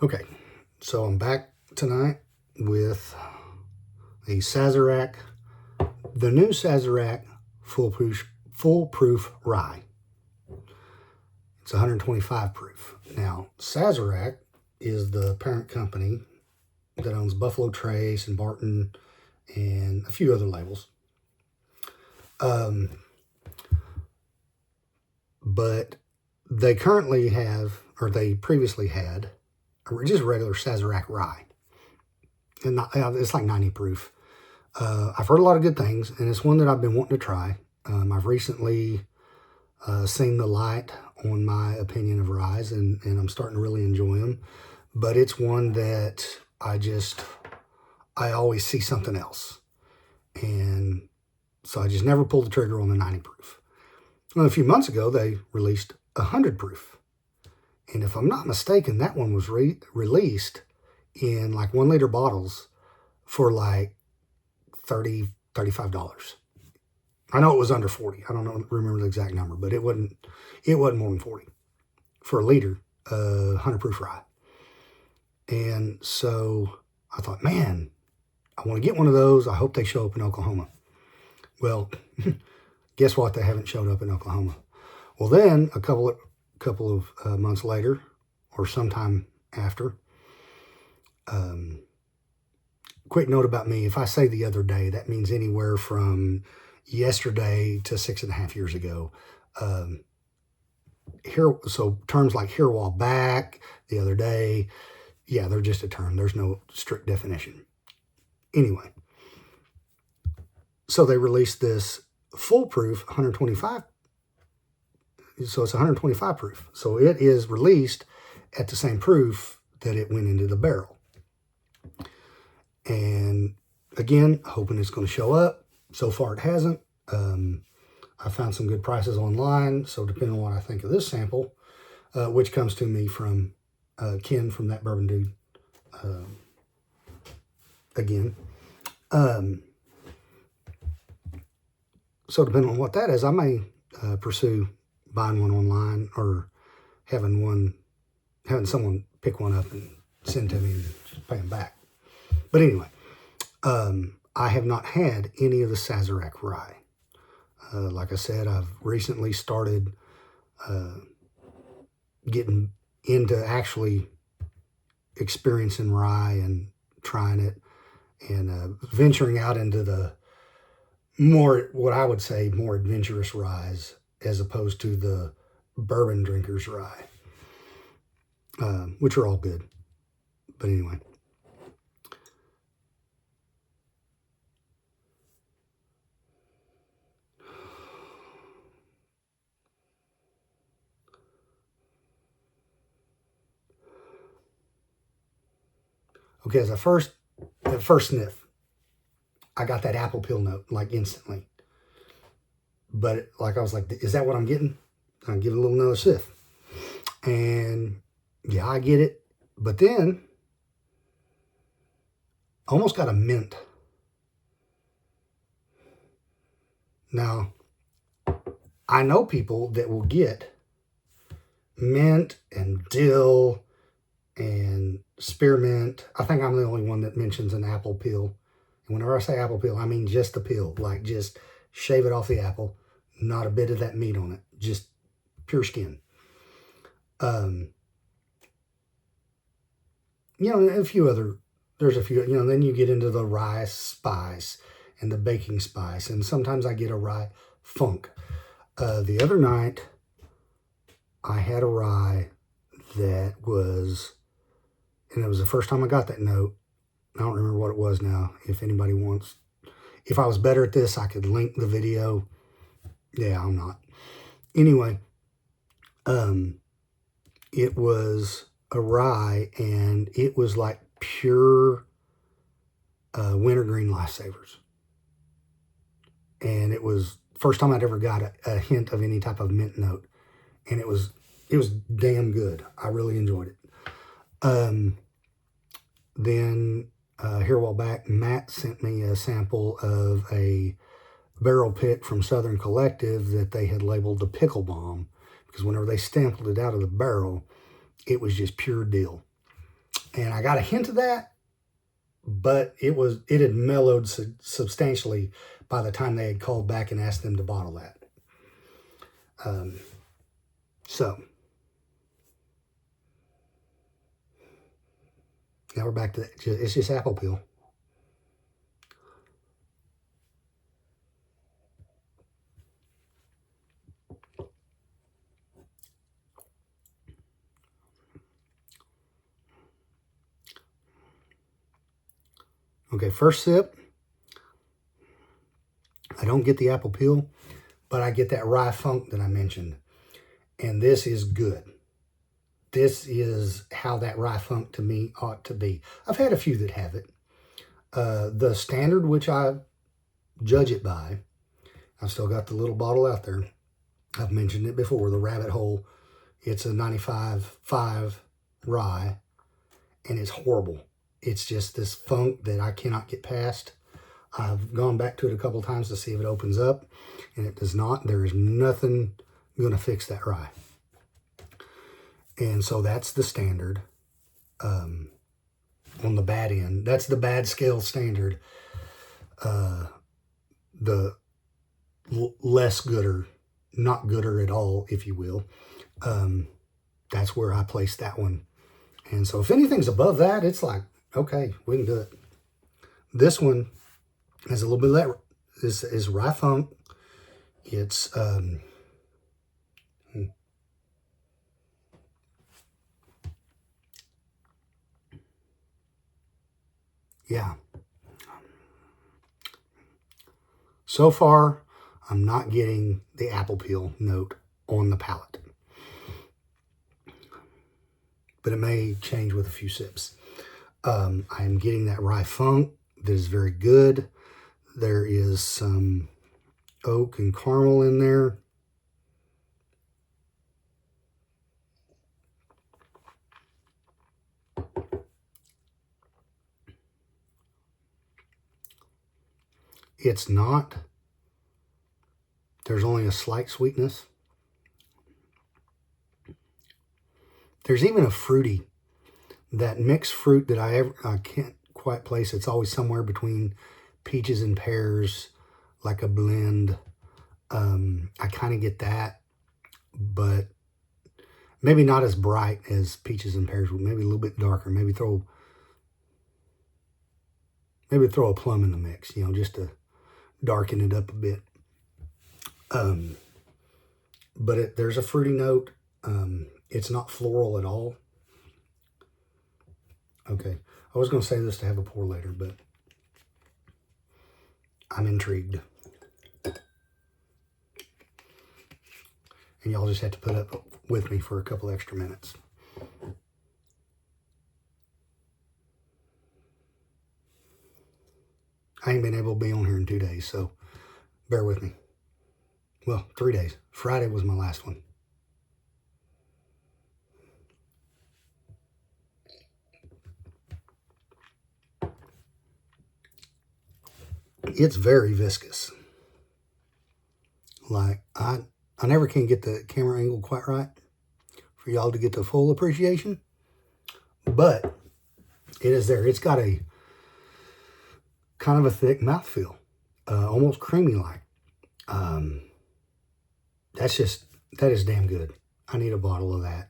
Okay, so I'm back tonight with the Sazerac, the new Sazerac foolproof rye. It's 125 proof. Now, Sazerac is the parent company that owns Buffalo Trace and Barton and a few other labels. But they currently have, or they previously had, just regular Sazerac rye. And it's like 90 proof. I've heard a lot of good things, and it's one that I've been wanting to try. I've recently seen the light on my opinion of ryes, and I'm starting to really enjoy them. But it's one that I always see something else. And so I just never pulled the trigger on the 90 proof. Well, a few months ago, they released 100 proof. And if I'm not mistaken, that one was released in like 1 liter bottles for like $30, $35. I know it was under 40. I don't remember the exact number, but it wasn't more than 40 for a liter, 100 proof rye. And so I thought, man, I want to get one of those. I hope they show up in Oklahoma. Well, guess what? They haven't showed up in Oklahoma. Well, then a couple of months later, or sometime after, quick note about me. If I say the other day, that means anywhere from yesterday to 6.5 years ago. So terms like here a while back, the other day, yeah, they're just a term. There's no strict definition. Anyway, so they released this foolproof 125. So it's 125 proof. So it is released at the same proof that it went into the barrel. And again, hoping it's going to show up. So far it hasn't. I found some good prices online. So depending on what I think of this sample, which comes to me from Ken from That Bourbon Dude, again. So depending on what that is, I may pursue buying one online or having someone pick one up and send to me and just pay them back. But anyway, I have not had any of the Sazerac rye. Like I said, I've recently started getting into actually experiencing rye and trying it and venturing out into the more, what I would say, more adventurous ryes as opposed to the bourbon drinkers rye, which are all good. But anyway. Okay, at first sniff, I got that apple peel note, like instantly. But like I was like, is that what I'm getting? I'll give it a little another sniff. And yeah, I get it. But then, almost got a mint. Now, I know people that will get mint and dill and spearmint. I think I'm the only one that mentions an apple peel. And whenever I say apple peel, I mean just the peel. Like just shave it off the apple. Not a bit of that meat on it. Just pure skin. There's a few, then you get into the rye spice and the baking spice. And sometimes I get a rye funk. The other night, I had a rye that was, and it was the first time I got that note. I don't remember what it was now. If anybody wants, if I was better at this, I could link the video. Yeah, I'm not. Anyway, it was a rye, and it was like pure wintergreen lifesavers. And it was first time I'd ever got a hint of any type of mint note. And it was damn good. I really enjoyed it. Then here a while back, Matt sent me a sample of a barrel pick from Southern Collective that they had labeled the Pickle Bomb, because whenever they sampled it out of the barrel, it was just pure dill. And I got a hint of that, but it had mellowed substantially by the time they had called back and asked them to bottle that. So now we're back to that. It's just apple peel. Okay, first sip. I don't get the apple peel, but I get that rye funk that I mentioned. And this is good. This is how that rye funk to me ought to be. I've had a few that have it. The standard, which I judge it by, I've still got the little bottle out there. I've mentioned it before, the Rabbit Hole. It's a 95.5 rye, and it's horrible. It's just this funk that I cannot get past. I've gone back to it a couple times to see if it opens up, and it does not. There is nothing going to fix that rye. And so that's the standard on the bad end. That's the bad scale standard. The less gooder, not gooder at all, if you will. That's where I place that one. And so if anything's above that, it's like, okay, we can do it. This one has a little bit of that. This is rye funk. It's yeah. So far, I'm not getting the apple peel note on the palate. But it may change with a few sips. I am getting that rye funk that is very good. There is some oak and caramel in there. It's not. There's only a slight sweetness. There's even a fruity, that mixed fruit that I can't quite place. It's always somewhere between peaches and pears, like a blend. I kind of get that, but maybe not as bright as peaches and pears. Maybe a little bit darker. Maybe throw a plum in the mix, just to darken it up a bit. But there's a fruity note. It's not floral at all. Okay, I was going to say this to have a pour later, but I'm intrigued. And y'all just have to put up with me for a couple extra minutes. I ain't been able to be on here in 2 days, so bear with me. Well, 3 days. Friday was my last one. It's very viscous. Like, I never can get the camera angle quite right for y'all to get the full appreciation. But it is there. It's got a kind of a thick mouthfeel. Almost creamy-like. That is damn good. I need a bottle of that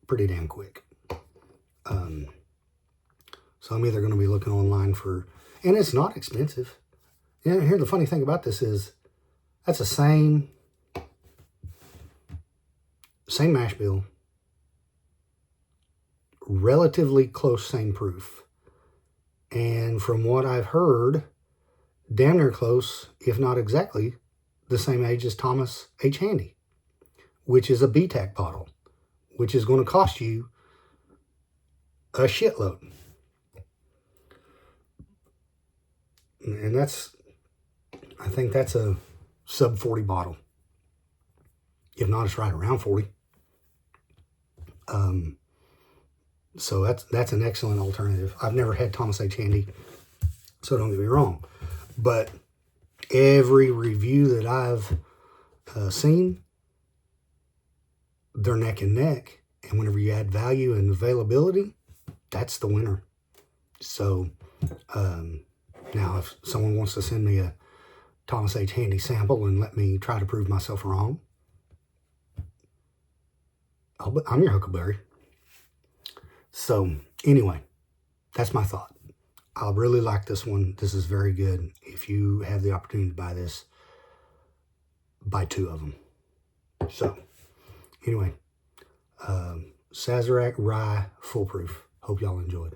pretty damn quick. So I'm either going to be looking online for, and it's not expensive. Here the funny thing about this is, that's the same mash bill, relatively close, same proof. And from what I've heard, damn near close, if not exactly, the same age as Thomas H. Handy, which is a BTAC bottle, which is going to cost you a shitload. And I think that's a sub 40 bottle. If not, it's right around 40. So that's an excellent alternative. I've never had Thomas H. Handy, so don't get me wrong. But every review that I've seen, they're neck and neck. And whenever you add value and availability, that's the winner. So now if someone wants to send me a Thomas H. Handy sample and let me try to prove myself wrong, I'm your Huckleberry. So anyway, that's my thought. I really like this one. This is very good. If you have the opportunity to buy this, buy 2 of them. So anyway, Sazerac Rye Foolproof. Hope y'all enjoyed.